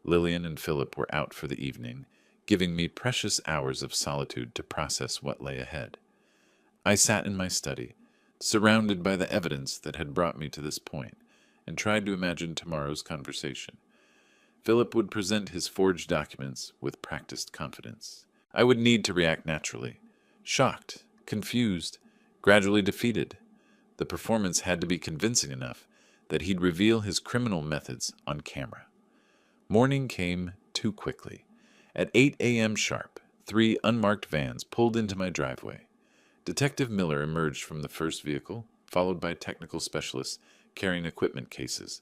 Lillian and Philip were out for the evening, giving me precious hours of solitude to process what lay ahead. I sat in my study, surrounded by the evidence that had brought me to this point, and tried to imagine tomorrow's conversation. Philip would present his forged documents with practiced confidence. I would need to react naturally, shocked, confused, gradually defeated. The performance had to be convincing enough that he'd reveal his criminal methods on camera. Morning came too quickly. At 8 a.m. sharp, 3 unmarked vans pulled into my driveway. Detective Miller emerged from the first vehicle, followed by technical specialists carrying equipment cases.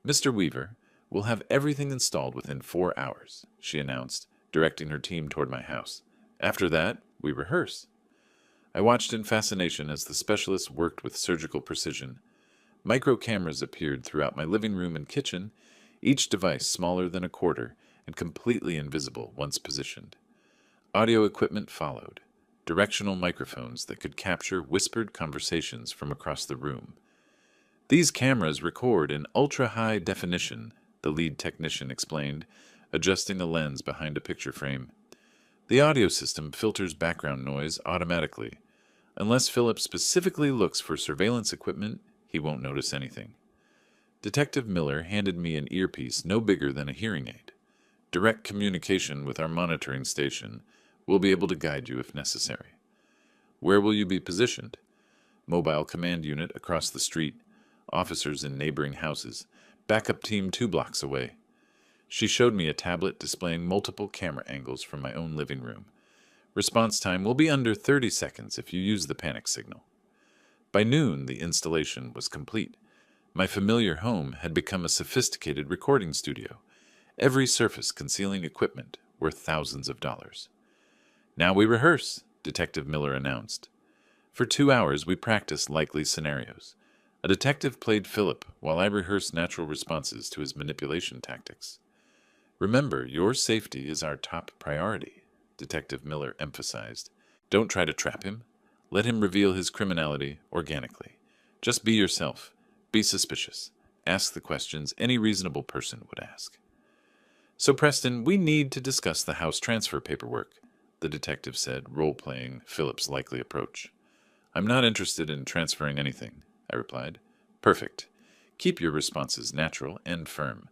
Mr. Weaver, we'll have everything installed within 4 hours, she announced, directing her team toward my house. After that, we rehearse. I watched in fascination as the specialists worked with surgical precision. Micro cameras appeared throughout my living room and kitchen, each device smaller than a quarter and completely invisible once positioned. Audio equipment followed, directional microphones that could capture whispered conversations from across the room. These cameras record in ultra-high definition, the lead technician explained, adjusting the lens behind a picture frame. The audio system filters background noise automatically. Unless Philip specifically looks for surveillance equipment, he won't notice anything. Detective Miller handed me an earpiece no bigger than a hearing aid. Direct communication with our monitoring station will be able to guide you if necessary. Where will you be positioned? Mobile command unit across the street, officers in neighboring houses, backup team 2 blocks away. She showed me a tablet displaying multiple camera angles from my own living room. Response time will be under 30 seconds if you use the panic signal. By noon, the installation was complete. My familiar home had become a sophisticated recording studio, every surface concealing equipment worth thousands of dollars. Now we rehearse, Detective Miller announced. For 2 hours, we practiced likely scenarios. A detective played Philip while I rehearsed natural responses to his manipulation tactics. Remember, your safety is our top priority, Detective Miller emphasized. Don't try to trap him. Let him reveal his criminality organically. Just be yourself. Be suspicious. Ask the questions any reasonable person would ask. So, Preston, we need to discuss the house transfer paperwork. The the detective said, role-playing Philip's likely approach. I'm not interested in transferring anything, I replied. Perfect. Keep your responses natural and firm.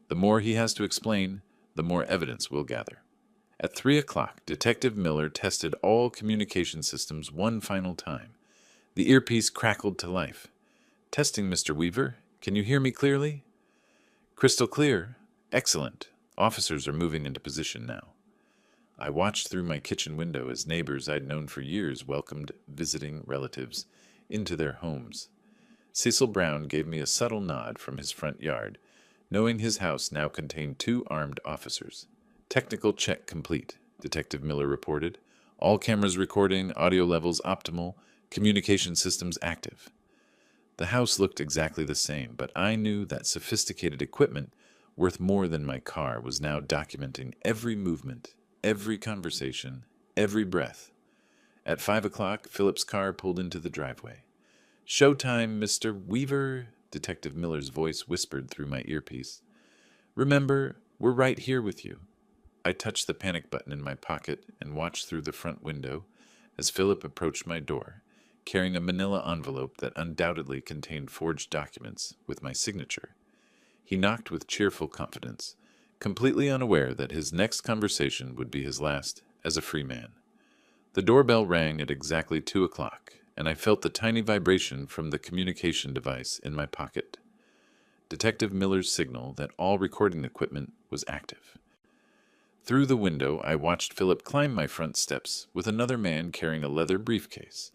The more he has to explain, the more evidence we'll gather. At 3 o'clock, Detective Miller tested all communication systems one final time. The earpiece crackled to life. Testing, Mr. Weaver. Can you hear me clearly? Crystal clear. Excellent. Officers are moving into position now. I watched through my kitchen window as neighbors I'd known for years welcomed visiting relatives into their homes. Cecil Brown gave me a subtle nod from his front yard, knowing his house now contained 2 armed officers. Technical check complete, Detective Miller reported. All cameras recording, audio levels optimal, communication systems active. The house looked exactly the same, but I knew that sophisticated equipment, worth more than my car, was now documenting every movement, every conversation, every breath. At 5 o'clock, Philip's car pulled into the driveway. Showtime, Mr. Weaver, Detective Miller's voice whispered through my earpiece. Remember, we're right here with you. I touched the panic button in my pocket and watched through the front window as Philip approached my door, carrying a manila envelope that undoubtedly contained forged documents with my signature. He knocked with cheerful confidence, completely unaware that his next conversation would be his last as a free man. The doorbell rang at exactly 2 o'clock, and I felt the tiny vibration from the communication device in my pocket. Detective Miller's signal that all recording equipment was active. Through the window, I watched Philip climb my front steps with another man carrying a leather briefcase,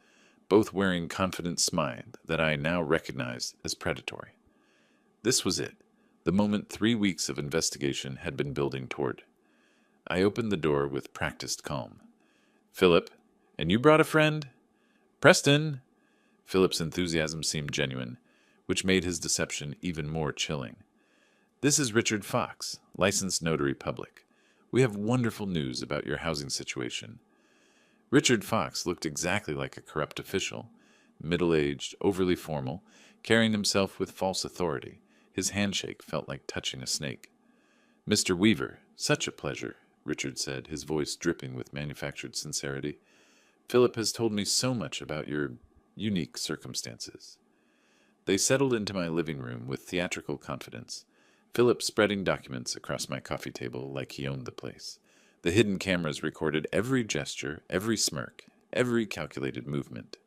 both wearing confident smiles that I now recognized as predatory. This was it, the moment 3 weeks of investigation had been building toward. I opened the door with practiced calm. Philip, and you brought a friend? Preston! Philip's enthusiasm seemed genuine, which made his deception even more chilling. This is Richard Fox, licensed notary public. We have wonderful news about your housing situation. Richard Fox looked exactly like a corrupt official, middle-aged, overly formal, carrying himself with false authority. His handshake felt like touching a snake. Mr. Weaver, such a pleasure, Richard said, his voice dripping with manufactured sincerity. Philip has told me so much about your unique circumstances. They settled into my living room with theatrical confidence, Philip spreading documents across my coffee table like he owned the place. The hidden cameras recorded every gesture, every smirk, every calculated movement.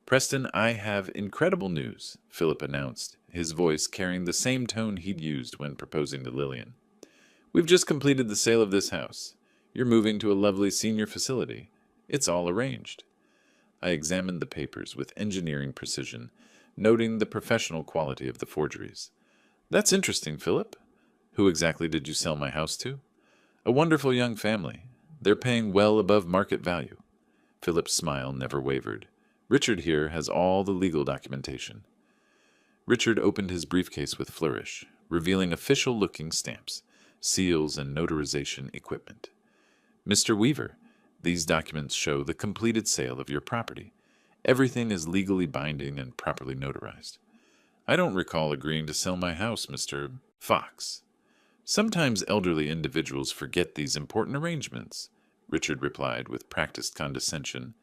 Preston, I have incredible news, Philip announced, his voice carrying the same tone he'd used when proposing to Lillian. We've just completed the sale of this house. You're moving to a lovely senior facility. It's all arranged. I examined the papers with engineering precision, noting the professional quality of the forgeries. That's interesting, Philip. Who exactly did you sell my house to? A wonderful young family. They're paying well above market value. Philip's smile never wavered. Richard here has all the legal documentation. Richard opened his briefcase with flourish, revealing official-looking stamps, seals, and notarization equipment. Mr. Weaver, these documents show the completed sale of your property. Everything is legally binding and properly notarized. I don't recall agreeing to sell my house, Mr. Fox. Sometimes elderly individuals forget these important arrangements, Richard replied with practiced condescension.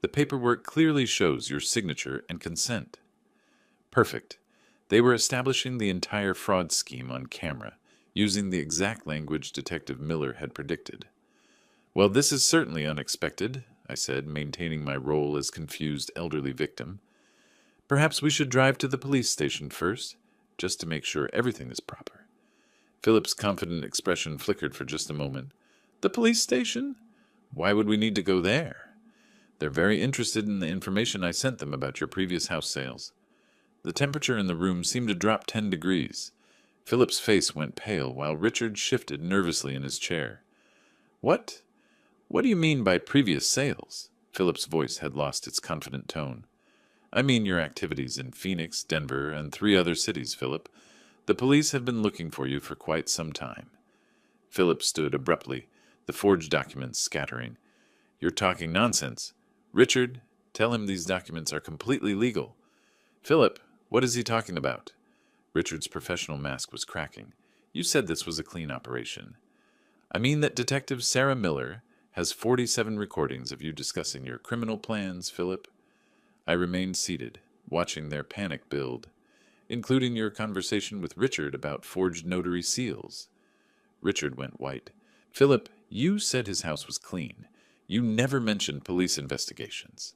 The paperwork clearly shows your signature and consent. Perfect. They were establishing the entire fraud scheme on camera, using the exact language Detective Miller had predicted. Well, this is certainly unexpected, I said, maintaining my role as confused elderly victim. Perhaps we should drive to the police station first, just to make sure everything is proper. Philip's confident expression flickered for just a moment. The police station? Why would we need to go there? They're very interested in the information I sent them about your previous house sales. The temperature in the room seemed to drop 10 degrees. Philip's face went pale while Richard shifted nervously in his chair. What? What do you mean by previous sales? Philip's voice had lost its confident tone. I mean your activities in Phoenix, Denver, and 3 other cities, Philip. The police have been looking for you for quite some time. Philip stood abruptly, the forged documents scattering. You're talking nonsense. Richard, tell him these documents are completely legal. Philip, what is he talking about? Richard's professional mask was cracking. You said this was a clean operation. I mean that Detective Sarah Miller has 47 recordings of you discussing your criminal plans, Philip. I remained seated, watching their panic build, including your conversation with Richard about forged notary seals. Richard went white. Philip, you said his house was clean. You never mentioned police investigations.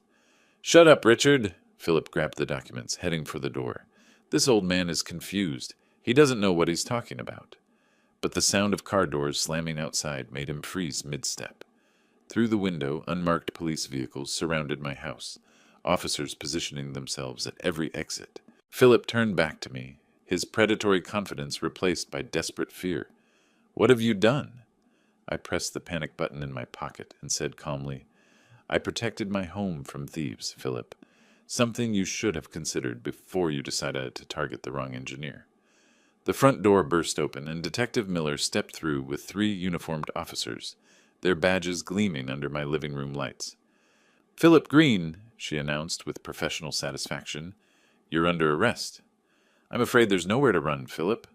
Shut up, Richard! Philip grabbed the documents, heading for the door. This old man is confused. He doesn't know what he's talking about. But the sound of car doors slamming outside made him freeze mid-step. Through the window, unmarked police vehicles surrounded my house, officers positioning themselves at every exit. Philip turned back to me, his predatory confidence replaced by desperate fear. What have you done? I pressed the panic button in my pocket and said calmly, I protected my home from thieves, Philip. Something you should have considered before you decided to target the wrong engineer. The front door burst open, and Detective Miller stepped through with 3 uniformed officers, their badges gleaming under my living room lights. Philip Green, she announced with professional satisfaction, you're under arrest. I'm afraid there's nowhere to run, Philip.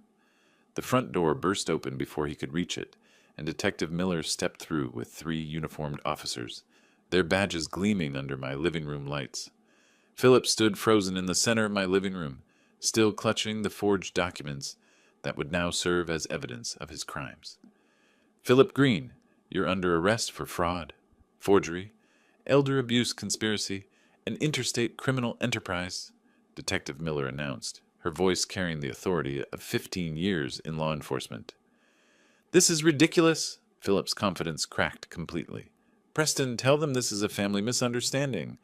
The front door burst open before he could reach it, and Detective Miller stepped through with 3 uniformed officers, their badges gleaming under my living room lights. Philip stood frozen in the center of my living room, still clutching the forged documents that would now serve as evidence of his crimes. Philip Green, you're under arrest for fraud, forgery, elder abuse conspiracy, and interstate criminal enterprise, Detective Miller announced, her voice carrying the authority of 15 years in law enforcement. This is ridiculous. Philip's confidence cracked completely. Preston, tell them this is a family misunderstanding.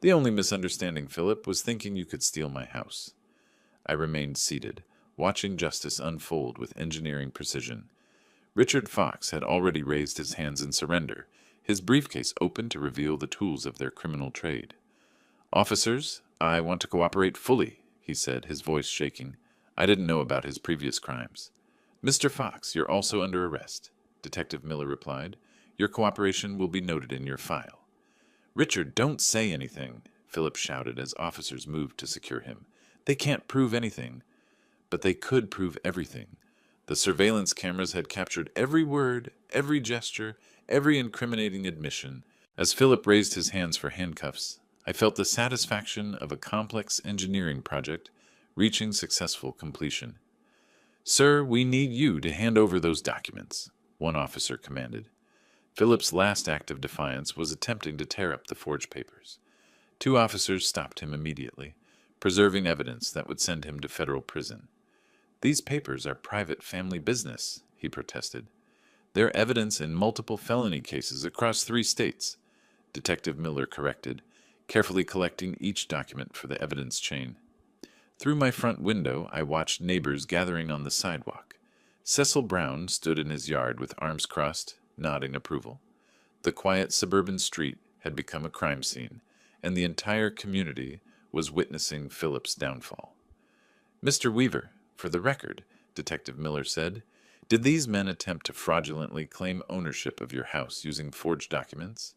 The only misunderstanding, Philip, was thinking you could steal my house. I remained seated, watching justice unfold with engineering precision. Richard Fox had already raised his hands in surrender, his briefcase open to reveal the tools of their criminal trade. Officers, I want to cooperate fully, he said, his voice shaking. I didn't know about his previous crimes. Mr. Fox, you're also under arrest, Detective Miller replied. Your cooperation will be noted in your file. Richard, don't say anything, Philip shouted as officers moved to secure him. They can't prove anything. But they could prove everything. The surveillance cameras had captured every word, every gesture, every incriminating admission. As Philip raised his hands for handcuffs, I felt the satisfaction of a complex engineering project reaching successful completion. Sir, we need you to hand over those documents, one officer commanded. Philip's last act of defiance was attempting to tear up the forged papers. 2 officers stopped him immediately, preserving evidence that would send him to federal prison. These papers are private family business, he protested. They're evidence in multiple felony cases across 3 states, Detective Miller corrected, carefully collecting each document for the evidence chain. Through my front window, I watched neighbors gathering on the sidewalk. Cecil Brown stood in his yard with arms crossed, nodding approval. The quiet suburban street had become a crime scene, and the entire community was witnessing Philip's downfall. Mr. Weaver, for the record, Detective Miller said, did these men attempt to fraudulently claim ownership of your house using forged documents?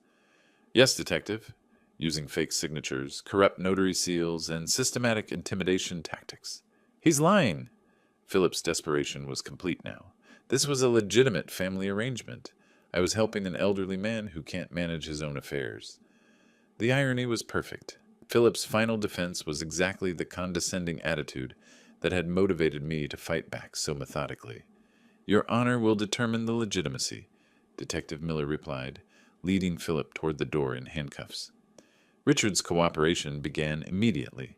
Yes, Detective. Using fake signatures, corrupt notary seals, and systematic intimidation tactics. He's lying. Philip's desperation was complete now. This was a legitimate family arrangement. I was helping an elderly man who can't manage his own affairs. The irony was perfect. Philip's final defense was exactly the condescending attitude that had motivated me to fight back so methodically. Your honor will determine the legitimacy, Detective Miller replied, leading Philip toward the door in handcuffs. Richard's cooperation began immediately.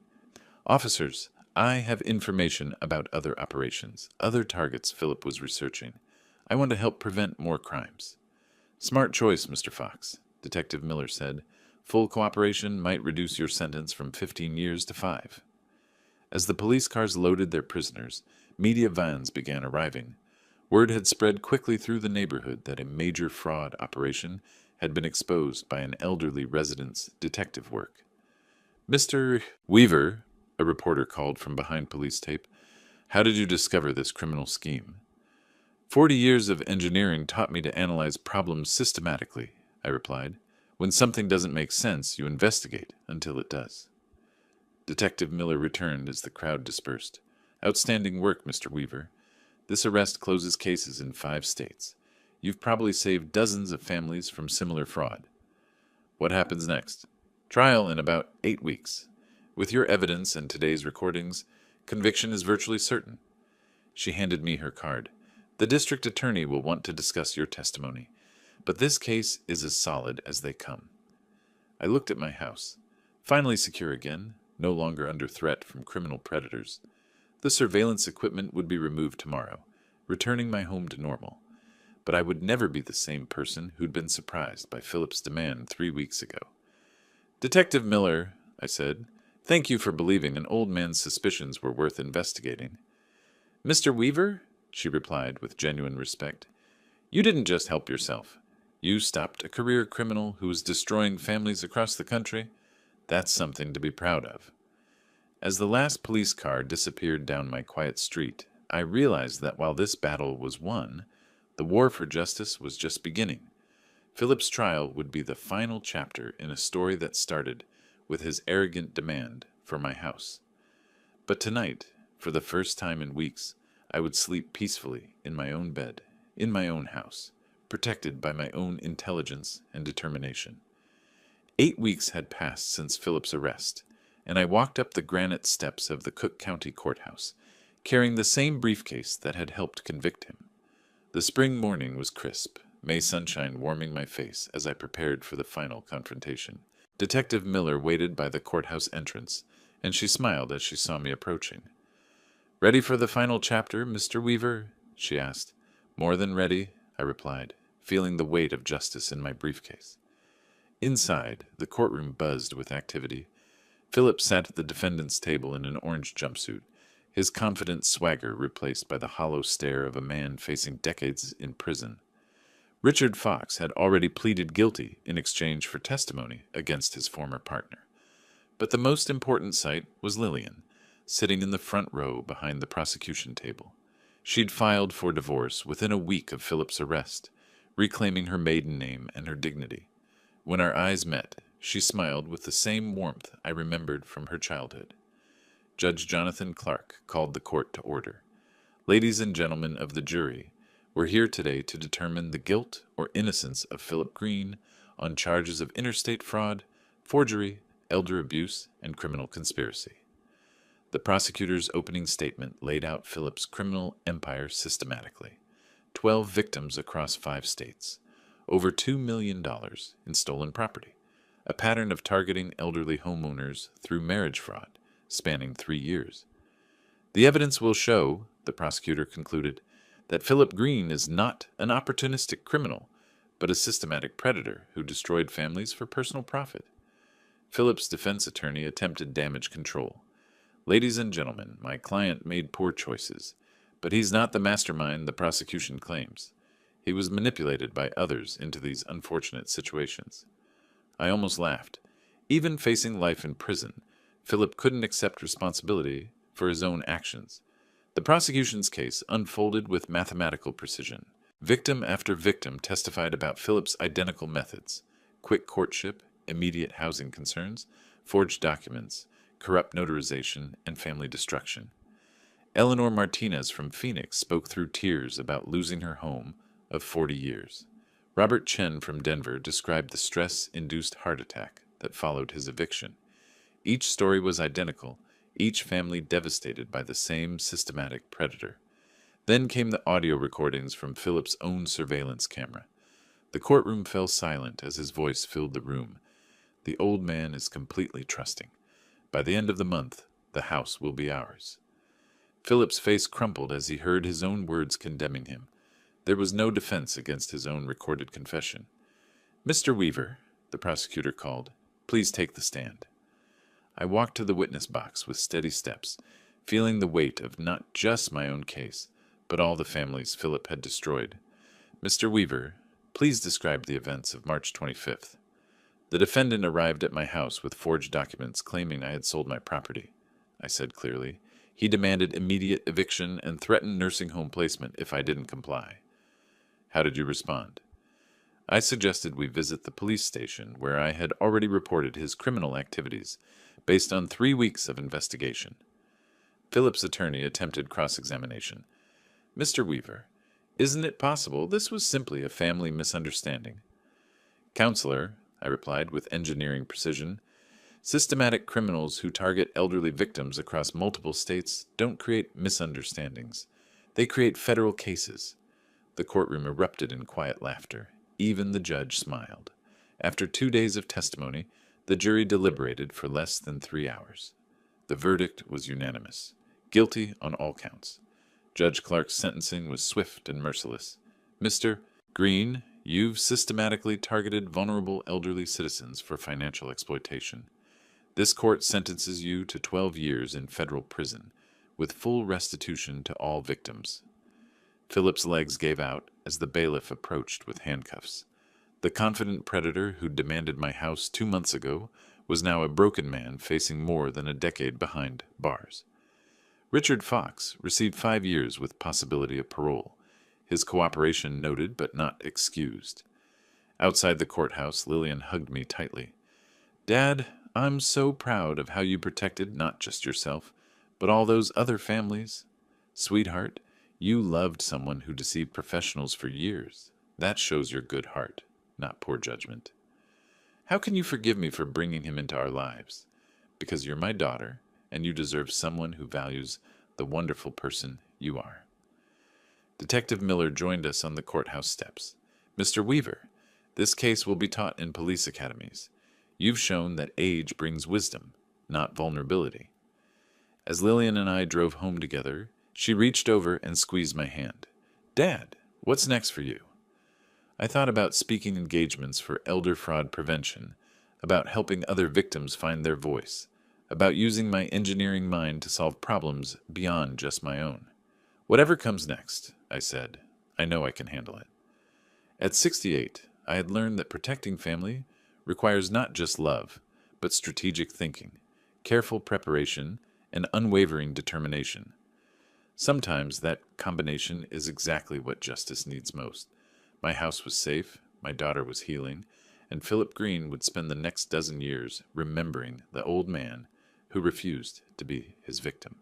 Officers, I have information about other operations, other targets Philip was researching. I want to help prevent more crimes. Smart choice, Mr. Fox, Detective Miller said. Full cooperation might reduce your sentence from 15 years to 5. As the police cars loaded their prisoners, media vans began arriving. Word had spread quickly through the neighborhood that a major fraud operation had been exposed by an elderly resident's detective work. Mr. Weaver, a reporter called from behind police tape, how did you discover this criminal scheme? 40 years of engineering taught me to analyze problems systematically, I replied. When something doesn't make sense, you investigate until it does. Detective Miller returned as the crowd dispersed. Outstanding work, Mr. Weaver. This arrest closes cases in 5 states. You've probably saved dozens of families from similar fraud. What happens next? Trial in about 8 weeks. With your evidence and today's recordings, conviction is virtually certain. She handed me her card. The district attorney will want to discuss your testimony, but this case is as solid as they come. I looked at my house. Finally secure again, no longer under threat from criminal predators. The surveillance equipment would be removed tomorrow, returning my home to normal. But I would never be the same person who'd been surprised by Philip's demand 3 weeks ago. Detective Miller, I said, thank you for believing an old man's suspicions were worth investigating. Mr. Weaver, she replied with genuine respect, you didn't just help yourself. You stopped a career criminal who was destroying families across the country. That's something to be proud of. As the last police car disappeared down my quiet street, I realized that while this battle was won, the war for justice was just beginning. Philip's trial would be the final chapter in a story that started with his arrogant demand for my house. But tonight, for the first time in weeks, I would sleep peacefully in my own bed, in my own house, protected by my own intelligence and determination. 8 weeks had passed since Philip's arrest, and I walked up the granite steps of the Cook County Courthouse, carrying the same briefcase that had helped convict him. The spring morning was crisp, May sunshine warming my face as I prepared for the final confrontation. Detective Miller waited by the courthouse entrance, and she smiled as she saw me approaching. "Ready for the final chapter, Mr. Weaver?" she asked. "More than ready," I replied, feeling the weight of justice in my briefcase. Inside, the courtroom buzzed with activity. Philip sat at the defendant's table in an orange jumpsuit, his confident swagger replaced by the hollow stare of a man facing decades in prison. Richard Fox had already pleaded guilty in exchange for testimony against his former partner. But the most important sight was Lillian, sitting in the front row behind the prosecution table. She'd filed for divorce within a week of Philip's arrest, reclaiming her maiden name and her dignity. When our eyes met, she smiled with the same warmth I remembered from her childhood. Judge Jonathan Clark called the court to order. "Ladies and gentlemen of the jury, we're here today to determine the guilt or innocence of Philip Green on charges of interstate fraud, forgery, elder abuse, and criminal conspiracy." The prosecutor's opening statement laid out Philip's criminal empire systematically. 12 victims across 5 states. Over $2 million in stolen property. A pattern of targeting elderly homeowners through marriage fraud, spanning 3 years. "The evidence will show," the prosecutor concluded, "that Philip Green is not an opportunistic criminal, but a systematic predator who destroyed families for personal profit." Philip's defense attorney attempted damage control. "Ladies and gentlemen, my client made poor choices, but he's not the mastermind the prosecution claims. He was manipulated by others into these unfortunate situations." I almost laughed. Even facing life in prison, Philip couldn't accept responsibility for his own actions. The prosecution's case unfolded with mathematical precision. Victim after victim testified about Philip's identical methods: quick courtship, immediate housing concerns, forged documents, corrupt notarization, and family destruction. Eleanor Martinez from Phoenix spoke through tears about losing her home of 40 years. Robert Chen from Denver described the stress-induced heart attack that followed his eviction. Each story was identical, each family devastated by the same systematic predator. Then came the audio recordings from Philip's own surveillance camera. The courtroom fell silent as his voice filled the room. "The old man is completely trusting. By the end of the month, the house will be ours." Philip's face crumpled as he heard his own words condemning him. There was no defense against his own recorded confession. "Mr. Weaver," the prosecutor called, "please take the stand." I walked to the witness box with steady steps, feeling the weight of not just my own case, but all the families Philip had destroyed. "Mr. Weaver, please describe the events of March 25th. The defendant arrived at my house with forged documents claiming I had sold my property," I said clearly. "He demanded immediate eviction and threatened nursing home placement if I didn't comply." "How did you respond?" "I suggested we visit the police station where I had already reported his criminal activities based on 3 weeks of investigation." Philip's attorney attempted cross-examination. "Mr. Weaver, Isn't it possible this was simply a family misunderstanding? Counselor, I replied with engineering precision, systematic criminals who target elderly victims across multiple states don't create misunderstandings. They create federal cases. The courtroom erupted in quiet laughter. Even the judge smiled. After 2 days of testimony, the jury deliberated for less than 3 hours. The verdict was unanimous. Guilty on all counts. Judge Clark's sentencing was swift and merciless. Mr. Green, you've systematically targeted vulnerable elderly citizens for financial exploitation. This court sentences you to 12 years in federal prison, with full restitution to all victims. Philip's legs gave out as the bailiff approached with handcuffs. The confident predator who demanded my house 2 months ago was now a broken man facing more than a decade behind bars. Richard Fox received 5 years with possibility of parole, his cooperation noted but not excused. Outside the courthouse, Lillian hugged me tightly. Dad, I'm so proud of how you protected not just yourself, but all those other families. Sweetheart, you loved someone who deceived professionals for years. That shows your good heart, not poor judgment. How can you forgive me for bringing him into our lives? Because you're my daughter, and you deserve someone who values the wonderful person you are. Detective Miller joined us on the courthouse steps. Mr. Weaver, this case will be taught in police academies. You've shown that age brings wisdom, not vulnerability. As Lillian and I drove home together, she reached over and squeezed my hand. Dad, what's next for you? I thought about speaking engagements for elder fraud prevention, about helping other victims find their voice, about using my engineering mind to solve problems beyond just my own. Whatever comes next, I said, I know I can handle it. At 68, I had learned that protecting family requires not just love, but strategic thinking, careful preparation, and unwavering determination. Sometimes that combination is exactly what justice needs most. My house was safe, my daughter was healing, and Philip Green would spend the next dozen years remembering the old man who refused to be his victim.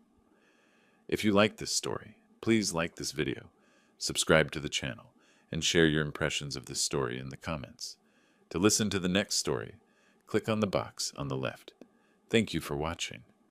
If you like this story, please like this video, subscribe to the channel, and share your impressions of this story in the comments. To listen to the next story, click on the box on the left. Thank you for watching.